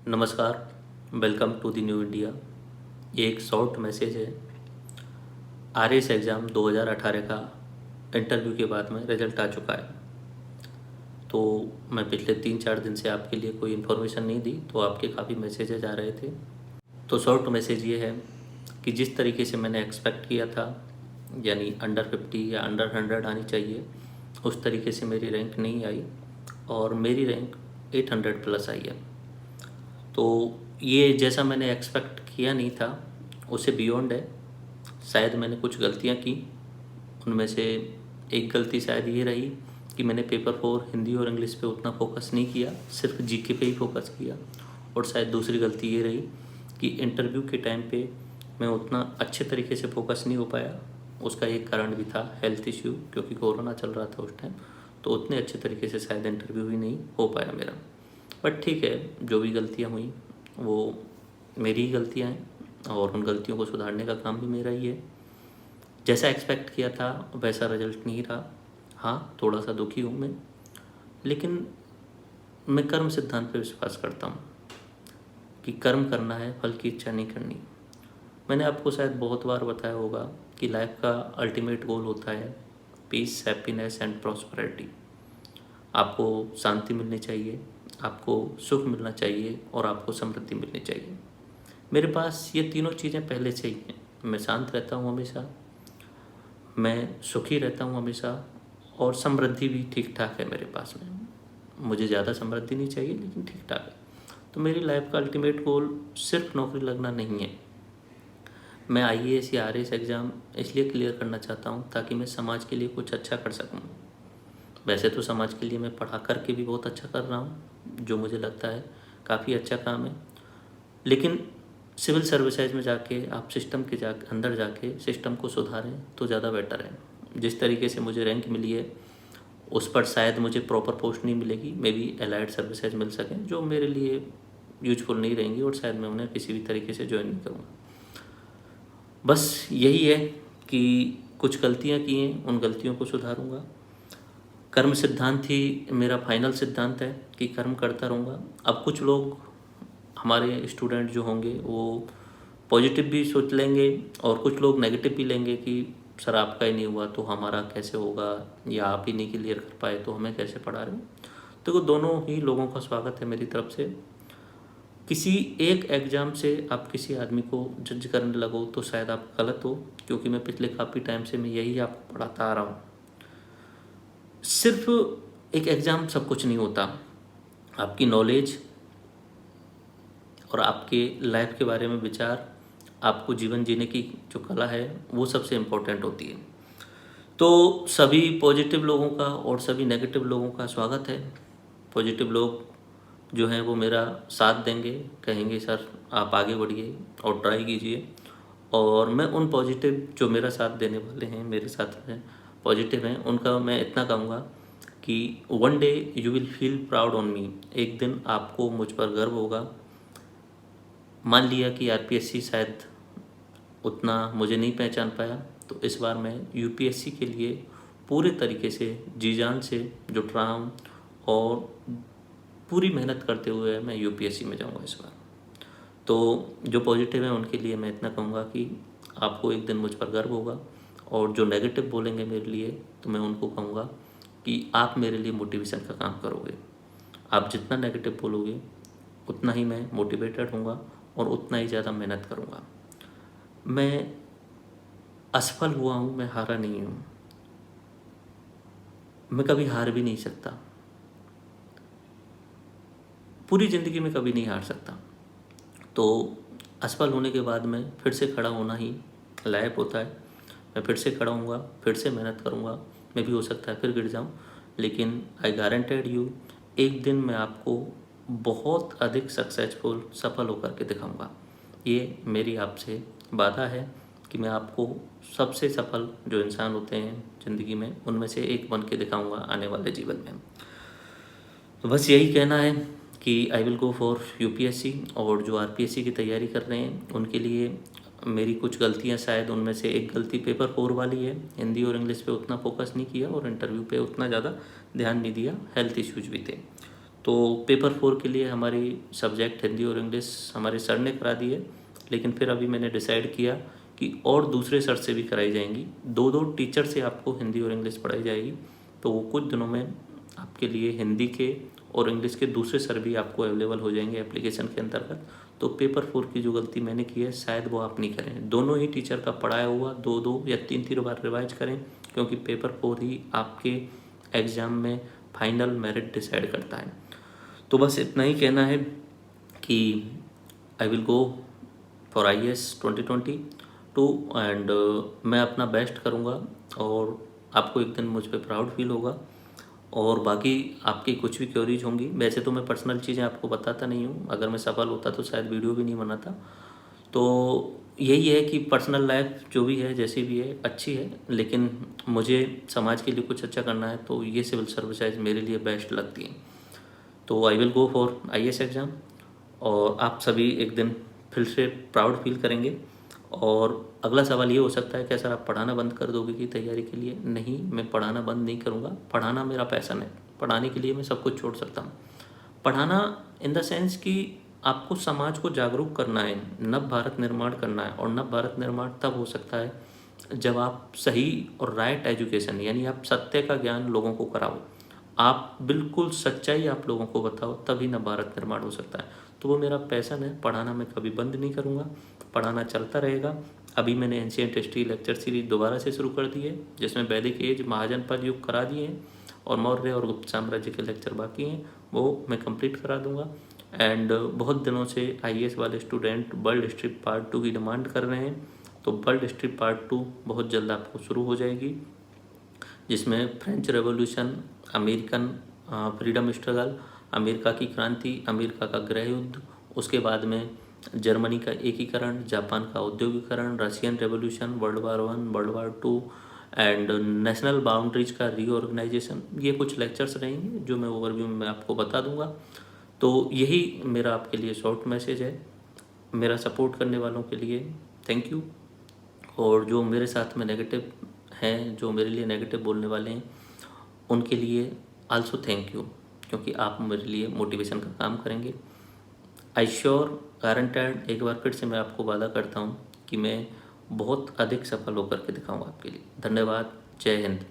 नमस्कार। Welcome to the new India. ये एक शॉर्ट मैसेज है। आरएस एग्ज़ाम 2018 का इंटरव्यू के बाद में रिज़ल्ट आ चुका है। तो मैं पिछले 3-4 दिन से आपके लिए कोई इन्फॉर्मेशन नहीं दी, तो आपके काफ़ी मैसेजेज आ रहे थे। तो शॉर्ट मैसेज ये है कि जिस तरीके से मैंने एक्सपेक्ट किया था, यानी अंडर 50 या अंडर 100 आनी चाहिए, उस तरीके से मेरी रैंक नहीं आई और मेरी रैंक 800 प्लस आई है। तो ये जैसा मैंने एक्सपेक्ट किया नहीं था, उससे बियॉन्ड है। शायद मैंने कुछ गलतियाँ की, उनमें से एक गलती शायद ये रही कि मैंने पेपर 4 हिंदी और इंग्लिश पे उतना फोकस नहीं किया, सिर्फ जीके पे ही फोकस किया। और शायद दूसरी गलती ये रही कि इंटरव्यू के टाइम पे मैं उतना अच्छे तरीके से फोकस नहीं हो पाया। उसका एक कारण भी था हेल्थ इश्यू, क्योंकि कोरोना चल रहा था उस टाइम, तो उतने अच्छे तरीके से शायद इंटरव्यू ही नहीं हो पाया मेरा। बट ठीक है, जो भी गलतियाँ हुई वो मेरी ही गलतियाँ हैं और उन गलतियों को सुधारने का काम भी मेरा ही है। जैसा एक्सपेक्ट किया था वैसा रिजल्ट नहीं रहा। हाँ, थोड़ा सा दुखी हूँ मैं, लेकिन मैं कर्म सिद्धांत पर विश्वास करता हूँ कि कर्म करना है, फल की इच्छा नहीं करनी। मैंने आपको शायद बहुत बार बताया होगा कि लाइफ का अल्टीमेट गोल होता है पीस, हैप्पीनेस एंड प्रॉस्पेरिटी। आपको शांति मिलनी चाहिए, आपको सुख मिलना चाहिए और आपको समृद्धि मिलनी चाहिए। मेरे पास ये तीनों चीज़ें पहले से ही हैं। मैं शांत रहता हूँ हमेशा, मैं सुखी रहता हूँ हमेशा, और समृद्धि भी ठीक ठाक है मेरे पास में। मुझे ज़्यादा समृद्धि नहीं चाहिए, लेकिन ठीक ठाक है। तो मेरी लाइफ का अल्टीमेट गोल सिर्फ नौकरी लगना नहीं है। मैं आईएएस या आरएएस एग्ज़ाम इसलिए क्लियर करना चाहता हूँ ताकि मैं समाज के लिए कुछ अच्छा कर सकूँ। वैसे तो समाज के लिए मैं पढ़ा करके भी बहुत अच्छा कर रहा हूँ, जो मुझे लगता है काफ़ी अच्छा काम है। लेकिन सिविल सर्विसेज में जाके आप सिस्टम के अंदर जाके सिस्टम को सुधारें तो ज़्यादा बेटर है। जिस तरीके से मुझे रैंक मिली है उस पर शायद मुझे प्रॉपर पोस्ट नहीं मिलेगी, मे बी एलाइड सर्विसेज मिल सकें जो मेरे लिए यूजफुल नहीं रहेंगी और शायद मैं उन्हें किसी भी तरीके से ज्वाइन नहीं करूँगा। बस यही है कि कुछ गलतियाँ की हैं, उन गलतियों को सुधारूँगा। कर्म सिद्धांत ही मेरा फाइनल सिद्धांत है कि कर्म करता रहूँगा। अब कुछ लोग हमारे स्टूडेंट जो होंगे वो पॉजिटिव भी सोच लेंगे और कुछ लोग नेगेटिव भी लेंगे कि सर आपका ही नहीं हुआ तो हमारा कैसे होगा, या आप ही नहीं क्लियर कर पाए तो हमें कैसे पढ़ा रहे हो। तो दोनों ही लोगों का स्वागत है मेरी तरफ से। किसी एक एग्ज़ाम से आप किसी आदमी को जज करने लगो तो शायद आप गलत हो, क्योंकि मैं पिछले काफ़ी टाइम से मैं यही आपको पढ़ाता आ रहा हूँ। सिर्फ एक एग्ज़ाम सब कुछ नहीं होता। आपकी नॉलेज और आपके लाइफ के बारे में विचार, आपको जीवन जीने की जो कला है वो सबसे इम्पोर्टेंट होती है। तो सभी पॉजिटिव लोगों का और सभी नेगेटिव लोगों का स्वागत है। पॉजिटिव लोग जो हैं वो मेरा साथ देंगे, कहेंगे सर आप आगे बढ़िए और ट्राई कीजिए। और मैं उन पॉजिटिव जो मेरा साथ देने वाले हैं, मेरे साथ में पॉजिटिव हैं, उनका मैं इतना कहूँगा कि one day you will feel proud on me. एक दिन आपको मुझ पर गर्व होगा। मान लिया कि आरपीएससी शायद उतना मुझे नहीं पहचान पाया, तो इस बार मैं यूपीएससी के लिए पूरे तरीके से जी जान से जुट रहा हूँ और पूरी मेहनत करते हुए मैं यूपीएससी में जाऊँगा इस बार। तो जो पॉजिटिव है उनके लिए मैं इतना कहूँगा कि आपको एक दिन मुझ पर गर्व होगा, और जो नेगेटिव बोलेंगे मेरे लिए तो मैं उनको कहूँगा कि आप मेरे लिए मोटिवेशन का काम करोगे। आप जितना नेगेटिव बोलोगे उतना ही मैं मोटिवेटेड होऊंगा और उतना ही ज़्यादा मेहनत करूँगा। मैं असफल हुआ हूँ, मैं हारा नहीं हूँ। मैं कभी हार भी नहीं सकता, पूरी ज़िंदगी में कभी नहीं हार सकता। तो असफल होने के बाद में फिर से खड़ा होना ही लायक होता है। मैं फिर से खड़ा होऊंगा, फिर से मेहनत करूँगा। मैं भी हो सकता है फिर गिर जाऊँ, लेकिन आई गारंटेड यू एक दिन मैं आपको बहुत अधिक सक्सेसफुल सफल होकर के दिखाऊंगा। ये मेरी आपसे वादा है कि मैं आपको सबसे सफल जो इंसान होते हैं ज़िंदगी में उनमें से एक बन के दिखाऊंगा आने वाले जीवन में। तो बस यही कहना है कि I will go for UPSC, और जो आरपीएससी की तैयारी कर रहे हैं उनके लिए मेरी कुछ गलतियां, शायद उनमें से एक गलती पेपर 4 वाली है। हिंदी और इंग्लिश पे उतना फोकस नहीं किया और इंटरव्यू पे उतना ज़्यादा ध्यान नहीं दिया, हेल्थ इश्यूज भी थे। तो पेपर 4 के लिए हमारी सब्जेक्ट हिंदी और इंग्लिश हमारे सर ने करा दी है, लेकिन फिर अभी मैंने डिसाइड किया कि और दूसरे सर से भी कराई जाएंगी। 2 टीचर से आपको हिंदी और इंग्लिश पढ़ाई जाएगी। तो वो कुछ दिनों में आपके लिए हिंदी के और इंग्लिश के दूसरे सर भी आपको अवेलेबल हो जाएंगे एप्लीकेशन के अंतर्गत। तो पेपर 4 की जो गलती मैंने की है शायद वो आप नहीं करें। दोनों ही टीचर का पढ़ाया हुआ 2 या 3 बार रिवाइज करें, क्योंकि पेपर 4 ही आपके एग्ज़ाम में फाइनल मेरिट डिसाइड करता है। तो बस इतना ही कहना है कि I will go for IAS 2022 and मैं अपना बेस्ट करूँगा और आपको एक दिन मुझ पर प्राउड फील होगा। और बाकी आपकी कुछ भी क्वेरीज होंगी, वैसे तो मैं पर्सनल चीज़ें आपको बताता नहीं हूँ, अगर मैं सफल होता तो शायद वीडियो भी नहीं बनाता। तो यही है कि पर्सनल लाइफ जो भी है जैसी भी है अच्छी है, लेकिन मुझे समाज के लिए कुछ अच्छा करना है, तो ये सिविल सर्विसेज मेरे लिए बेस्ट लगती है। तो I will go for IAS exam और आप सभी एक दिन फिर से प्राउड फील करेंगे। और अगला सवाल ये हो सकता है कि सर आप पढ़ाना बंद कर दोगे की तैयारी के लिए? नहीं, मैं पढ़ाना बंद नहीं करूँगा। पढ़ाना मेरा पैशन है, पढ़ाने के लिए मैं सब कुछ छोड़ सकता हूँ। पढ़ाना इन द सेंस कि आपको समाज को जागरूक करना है, नव भारत निर्माण करना है। और नव भारत निर्माण तब हो सकता है जब आप सही और राइट एजुकेशन, यानी आप सत्य का ज्ञान लोगों को कराओ, आप बिल्कुल सच्चाई आप लोगों को बताओ, तभी नव भारत निर्माण हो सकता है। तो वो मेरा पैशन है, पढ़ाना मैं कभी बंद नहीं करूँगा, पढ़ाना चलता रहेगा। अभी मैंने एंशिएंट हिस्ट्री लेक्चर सीरीज दोबारा से शुरू कर दी है, जिसमें वैदिक एज, महाजनपद युग करा दिए हैं और मौर्य और गुप्त साम्राज्य के लेक्चर बाकी हैं, वो मैं कंप्लीट करा दूंगा। एंड बहुत दिनों से IAS वाले स्टूडेंट वर्ल्ड हिस्ट्री पार्ट 2 की डिमांड कर रहे हैं, तो वर्ल्ड हिस्ट्री पार्ट 2 बहुत जल्द आपको शुरू हो जाएगी, जिसमें French revolution, American freedom struggle, America की क्रांति, अमेरिका का गृह युद्ध, उसके बाद में जर्मनी का एकीकरण, जापान का औद्योगिकरण, Russian revolution, world war 2 and national boundaries का रीऑर्गेनाइजेशन, ये कुछ लेक्चर्स रहेंगे जो मैं ओवरव्यू में आपको बता दूंगा। तो यही मेरा आपके लिए शॉर्ट मैसेज है। मेरा सपोर्ट करने वालों के लिए थैंक यू, और जो मेरे साथ में नेगेटिव हैं, जो मेरे लिए नेगेटिव बोलने वाले हैं, उनके लिए आल्सो थैंक यू, क्योंकि आप मेरे लिए मोटिवेशन का काम करेंगे। आई श्योर गारंटेड, एक बार फिर से मैं आपको वादा करता हूँ कि मैं बहुत अधिक सफल होकर के दिखाऊंगा आपके लिए। धन्यवाद। जय हिंद।